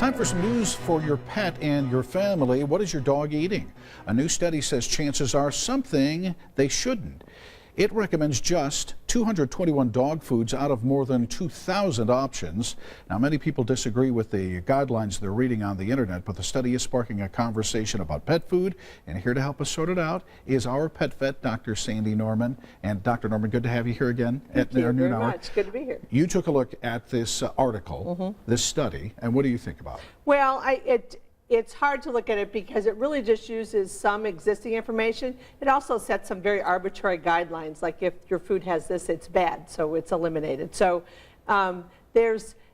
Time for some news for your pet and your family. What is your dog eating? A new study says chances are something they shouldn't. It recommends just 221 dog foods out of more than 2,000 options. Now, many people disagree with the guidelines they're reading on the internet, but the study is sparking a conversation about pet food. And here to help us sort it out is our pet vet, Dr. Sandy Norman. And Dr. Norman, good to have you here again at our noon hour. Much. Good to be here. You took a look at this article, this study, and what do you think about it? Well, it's hard to look at it because it really just uses some existing information. It also sets some very arbitrary guidelines, like if your food has this, it's bad, so it's eliminated. So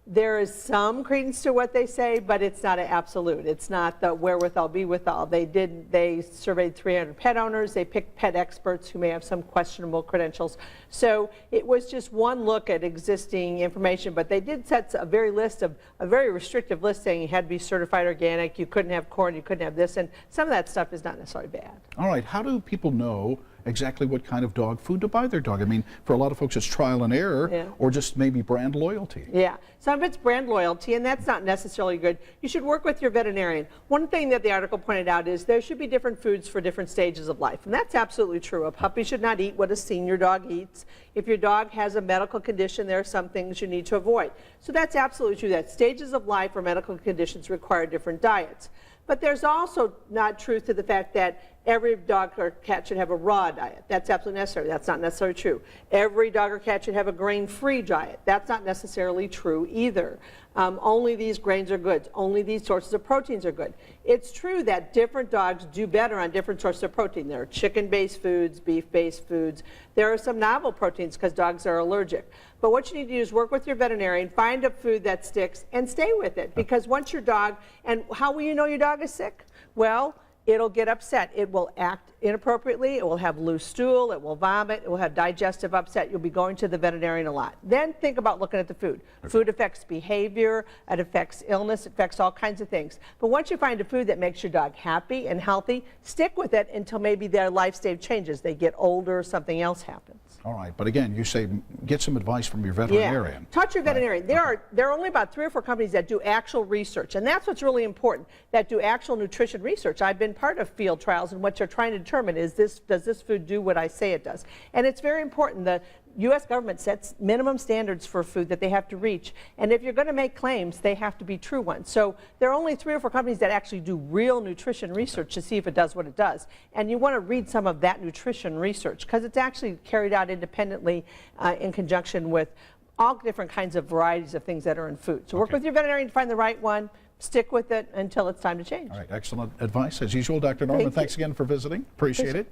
there is some credence to what they say, but it's not an absolute. It's not the wherewithal, be withal. They surveyed 300 pet owners. They picked pet experts who may have some questionable credentials. So it was just one look at existing information, but they did set a very restrictive list saying you had to be certified organic, you couldn't have corn, you couldn't have this, and some of that stuff is not necessarily bad. All right, how do people know exactly what kind of dog food to buy their dog? I mean, for a lot of folks, it's trial and error, or just maybe brand loyalty. Yeah, some of it's brand loyalty, and that's not necessarily good. You should work with your veterinarian. One thing that the article pointed out is there should be different foods for different stages of life, and that's absolutely true. A puppy should not eat what a senior dog eats. If your dog has a medical condition, there are some things you need to avoid. So that's absolutely true, that stages of life or medical conditions require different diets. But there's also not truth to the fact that every dog or cat should have a raw diet. That's absolutely necessary. That's not necessarily true. Every dog or cat should have a grain-free diet. That's not necessarily true either. Only these grains are good. Only these sources of proteins are good. It's true that different dogs do better on different sources of protein. There are chicken-based foods, beef-based foods. There are some novel proteins because dogs are allergic. But what you need to do is work with your veterinarian, find a food that sticks, and stay with it. Because once your dog, and how will you know your dog is sick? Well, it'll get upset. It will act inappropriately. It will have loose stool. It will vomit. It will have digestive upset. You'll be going to the veterinarian a lot. Then think about looking at the food. Okay. Food affects behavior. It affects illness. It affects all kinds of things. But once you find a food that makes your dog happy and healthy, stick with it until maybe their life stage changes. They get older, something else happens. All right, but again, you say get some advice from your veterinarian. Yeah. Touch your veterinarian. Right. There are only about 3 or 4 companies that do actual research, and that's what's really important, that do actual nutrition research. I've been part of field trials, and what you're trying to determine is does this food do what I say it does? And it's very important. The U.S. government sets minimum standards for food that they have to reach, and if you're going to make claims, they have to be true ones. So there are only 3 or 4 companies that actually do real nutrition research to see if it does what it does. And you want to read some of that nutrition research because it's actually carried out independently in conjunction with all different kinds of varieties of things that are in food. So work with your veterinarian to find the right one. Stick with it until it's time to change. All right, excellent advice as usual, Dr. Norman. Thanks again for visiting. Appreciate it.